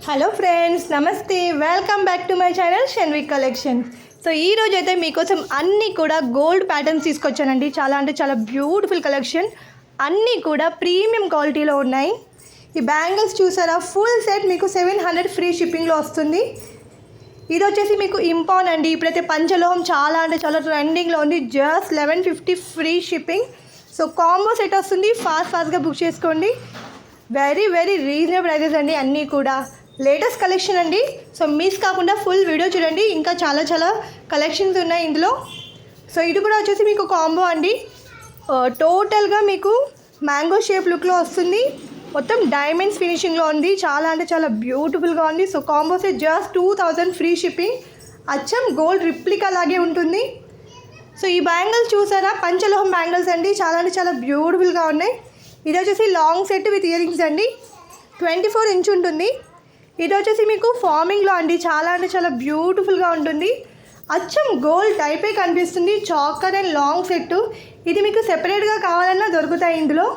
Hello friends, నమస్తే. Welcome back to my channel Shanvi collections. So ఈ రోజు అయితే మీకోసం అన్నీ కూడా గోల్డ్ ప్యాటర్న్స్ తీసుకొచ్చానండి. చాలా అంటే చాలా బ్యూటిఫుల్ కలెక్షన్, అన్నీ కూడా ప్రీమియం క్వాలిటీలో ఉన్నాయి. ఈ బ్యాంగిల్స్ చూసారా, ఫుల్ సెట్ మీకు 700 ఫ్రీ షిప్పింగ్లో వస్తుంది. ఇది వచ్చేసి మీకు ఇంపాన్ అండి. ఇప్పుడైతే పంచలోహం చాలా అంటే చాలా ట్రెండింగ్లో ఉంది. Just 1150 free shipping. So combo set వస్తుంది, ఫాస్ట్గా బుక్ చేసుకోండి. వెరీ రీజనబుల్ ప్రైజెస్ అండి, అన్నీ కూడా లేటెస్ట్ కలెక్షన్ అండి. సో మిస్ కాకుండా ఫుల్ వీడియో చూడండి, ఇంకా చాలా కలెక్షన్స్ ఉన్నాయి ఇందులో. సో ఇది కూడా వచ్చేసి మీకు కాంబో అండి. టోటల్గా మీకు మ్యాంగో షేప్ లుక్లో వస్తుంది. మొత్తం డైమండ్స్ ఫినిషింగ్లో ఉంది. చాలా అంటే చాలా బ్యూటిఫుల్గా ఉంది. So combo set just 2000 free shipping. అచ్చం గోల్డ్ రిప్లికా లాగే ఉంటుంది. సో ఈ బ్యాంగిల్స్ చూసారా, పంచలోహం బ్యాంగిల్స్ అండి. చాలా అంటే చాలా బ్యూటిఫుల్గా ఉన్నాయి. ఇది వచ్చేసి long set with ear rings అండి. 24 ఇంచ్ ఉంటుంది. ఇది వచ్చేసి మీకు ఫార్మింగ్లో అండి. చాలా అంటే చాలా బ్యూటిఫుల్గా ఉంటుంది. అచ్చం గోల్డ్ టైపే కనిపిస్తుంది. Choker and long set. ఇది మీకు సెపరేట్గా కావాలన్నా దొరుకుతాయి ఇందులో.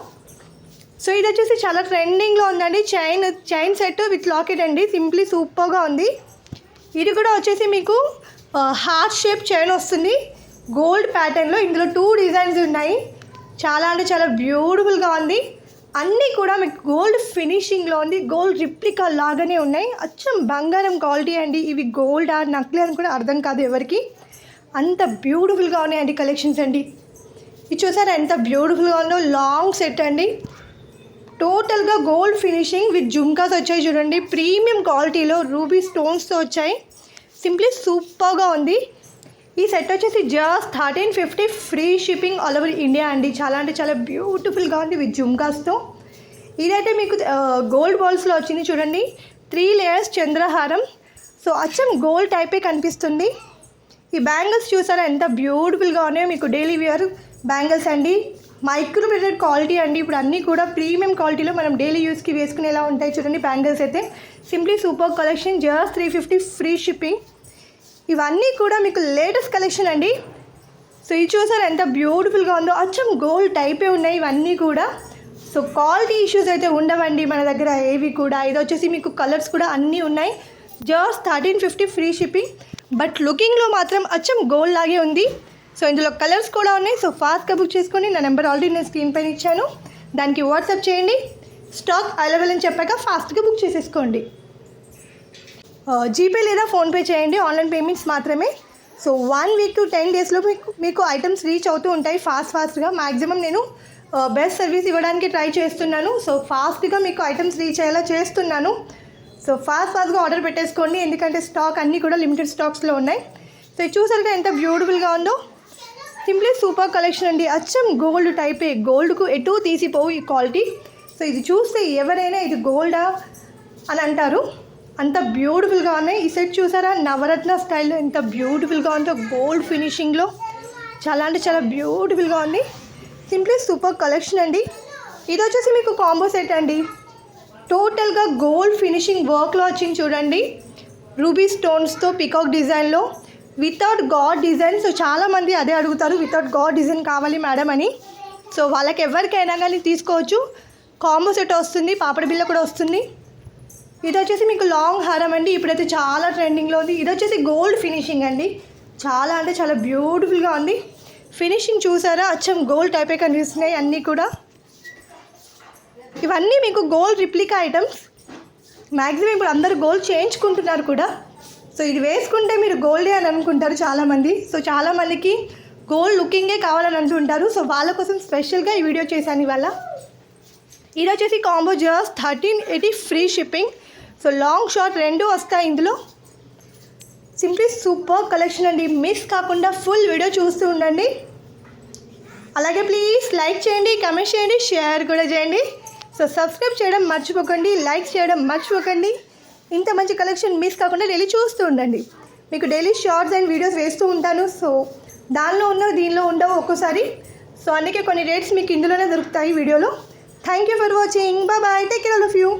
సో ఇది వచ్చేసి చాలా ట్రెండింగ్లో ఉందండి. చైన్ సెట్ విత్ లాకెట్ అండి. సింప్లీ సూపర్గా ఉంది. ఇది కూడా వచ్చేసి మీకు హార్ట్ షేప్ చైన్ వస్తుంది గోల్డ్ ప్యాటర్న్లో. ఇందులో 2 డిజైన్స్ ఉన్నాయి. చాలా అంటే చాలా బ్యూటిఫుల్గా ఉంది. అన్నీ కూడా మీకు గోల్డ్ ఫినిషింగ్లో ఉంది. గోల్డ్ రిప్లికా లాగానే ఉన్నాయి. అచ్చం బంగారం క్వాలిటీ అండి. ఇవి గోల్డ్ ఆర్ నకిలీ అని కూడా అర్థం కాదు ఎవరికి. అంత బ్యూటిఫుల్గా ఉన్నాయండి కలెక్షన్స్ అండి. ఇది చూసారా ఎంత బ్యూటిఫుల్గా ఉందో. లాంగ్ సెట్ అండి. టోటల్గా గోల్డ్ ఫినిషింగ్ విత్ జుమ్కాస్ వచ్చాయి చూడండి. ప్రీమియం క్వాలిటీలో రూబీ స్టోన్స్తో వచ్చాయి. సింప్లీ సూపర్గా ఉంది. ఈ సెట్ వచ్చేసి just 1350 free shipping all over India అండి. చాలా అంటే చాలా బ్యూటిఫుల్గా ఉంది విత్ జుమ్కాస్తో. ఇదైతే మీకు గోల్డ్ బాల్స్లో వచ్చింది చూడండి. 3 లేయర్స్ చంద్రహారం. సో అచ్చం గోల్డ్ టైపే కనిపిస్తుంది. ఈ బ్యాంగిల్స్ చూసారా ఎంత బ్యూటిఫుల్గా ఉన్నాయో. మీకు డైలీ వేర్ బ్యాంగిల్స్ అండి. మైక్రో ప్లేటెడ్ క్వాలిటీ అండి. ఇప్పుడు అన్నీ కూడా ప్రీమియం క్వాలిటీలో మనం డైలీ యూస్కి వేసుకునేలా ఉంటాయి చూడండి బ్యాంగిల్స్ అయితే. Simply super collection. Just 350 free shipping. ఇవన్నీ కూడా మీకు లేటెస్ట్ కలెక్షన్ అండి. సో ఇది చూసారు ఎంత బ్యూటిఫుల్గా ఉందో. అచ్చం గోల్డ్ టైపే ఉన్నాయి ఇవన్నీ కూడా. సో క్వాలిటీ ఇష్యూస్ అయితే ఉండవండి మన దగ్గర ఏవి కూడా. ఇది వచ్చేసి మీకు కలర్స్ కూడా అన్నీ ఉన్నాయి. Just 1350 free shipping. బట్ లుకింగ్లో మాత్రం అచ్చం గోల్డ్ లాగే ఉంది. సో ఇందులో కలర్స్ కూడా ఉన్నాయి. సో ఫాస్ట్గా బుక్ చేసుకోండి. నా నెంబర్ ఆల్రెడీ నేను స్క్రీన్ పైన ఇచ్చాను, దానికి వాట్సాప్ చేయండి. స్టాక్ అవైలబుల్ అని చెప్పాక ఫాస్ట్గా బుక్ చేసేసుకోండి. జీపే లేదా ఫోన్పే చేయండి. ఆన్లైన్ పేమెంట్స్ మాత్రమే. సో 1 వీక్ టు 10 డేస్లో మీకు ఐటమ్స్ రీచ్ అవుతూ ఉంటాయి ఫాస్ట్గా. మ్యాక్సిమం నేను బెస్ట్ సర్వీస్ ఇవ్వడానికి ట్రై చేస్తున్నాను. సో ఫాస్ట్గా మీకు ఐటమ్స్ రీచ్ అయ్యేలా చేస్తున్నాను. సో ఫాస్ట్గా ఆర్డర్ పెట్టేసుకోండి, ఎందుకంటే స్టాక్ అన్నీ కూడా లిమిటెడ్ స్టాక్స్లో ఉన్నాయి. సో ఇది చూసారుగా ఎంత బ్యూటిఫుల్గా ఉందో. సింప్లీ సూపర్ కలెక్షన్ అండి. అచ్చం గోల్డ్ టైపే. గోల్డ్కు ఎటు తీసిపోవు ఈ క్వాలిటీ. సో ఇది చూస్తే ఎవరైనా ఇది గోల్డా అని అంటారు, అంత బ్యూటిఫుల్గా ఉన్నాయి. ఈ సెట్ చూసారా, నవరత్న స్టైల్లో ఎంత బ్యూటిఫుల్గా ఉందో. గోల్డ్ ఫినిషింగ్లో చాలా అంటే చాలా బ్యూటిఫుల్గా ఉంది. సింప్లీ సూపర్ కలెక్షన్ అండి. ఇది వచ్చేసి మీకు కాంబో సెట్ అండి. టోటల్గా గోల్డ్ ఫినిషింగ్ వర్క్లో వచ్చింది చూడండి. రూబీ స్టోన్స్తో పికాక్ డిజైన్లో వితౌట్ గాడ్ డిజైన్. సో చాలామంది అదే అడుగుతారు, వితౌట్ గాడ్ డిజైన్ కావాలి మేడం అని. సో వాళ్ళకి ఎవరికైనా కానీ తీసుకోవచ్చు. కాంబో సెట్ వస్తుంది, పాపడి బిల్ల కూడా వస్తుంది. ఇది వచ్చేసి మీకు లాంగ్ హారం అండి. ఇప్పుడైతే చాలా ట్రెండింగ్లో ఉంది. ఇది వచ్చేసి గోల్డ్ ఫినిషింగ్ అండి. చాలా అంటే చాలా బ్యూటిఫుల్గా ఉంది. ఫినిషింగ్ చూసారా, అచ్చం గోల్డ్ టైపే కనిపిస్తున్నాయి అన్నీ కూడా. ఇవన్నీ మీకు గోల్డ్ రిప్లికా ఐటమ్స్. మ్యాక్సిమం ఇప్పుడు అందరూ గోల్డ్ చేయించుకుంటున్నారు కూడా. సో ఇది వేసుకుంటే మీరు గోల్డే అని అనుకుంటారు చాలామంది. సో చాలామందికి గోల్డ్ లుకింగే కావాలని అంటుంటారు. సో వాళ్ళ కోసం స్పెషల్గా ఈ వీడియో చేశాను ఇవాళ. ఇది వచ్చేసి combo just 1380 free shipping. So long short రెండు వస్తాయి ఇందులో. సింప్లీ సూపర్ కలెక్షన్ అండి. మిస్ కాకుండా ఫుల్ వీడియో చూస్తూ ఉండండి. అలాగే ప్లీజ్ లైక్ చేయండి, కమెంట్ చేయండి, షేర్ కూడా చేయండి. సో సబ్స్క్రైబ్ చేయడం మర్చిపోకండి, లైక్ చేయడం మర్చిపోకండి. ఇంత మంచి కలెక్షన్ మిస్ కాకుండా డైలీ చూస్తూ ఉండండి. మీకు డైలీ షార్ట్స్ అండ్ వీడియోస్ వేస్తూ ఉంటాను. సో దానిలో ఉన్నవి దీనిలో ఉండవు ఒక్కోసారి. సో అందుకే కొన్ని రేట్స్ మీకు ఇందులోనే దొరుకుతాయి వీడియోలో. Thank you for watching. Bye bye. Take care all of you.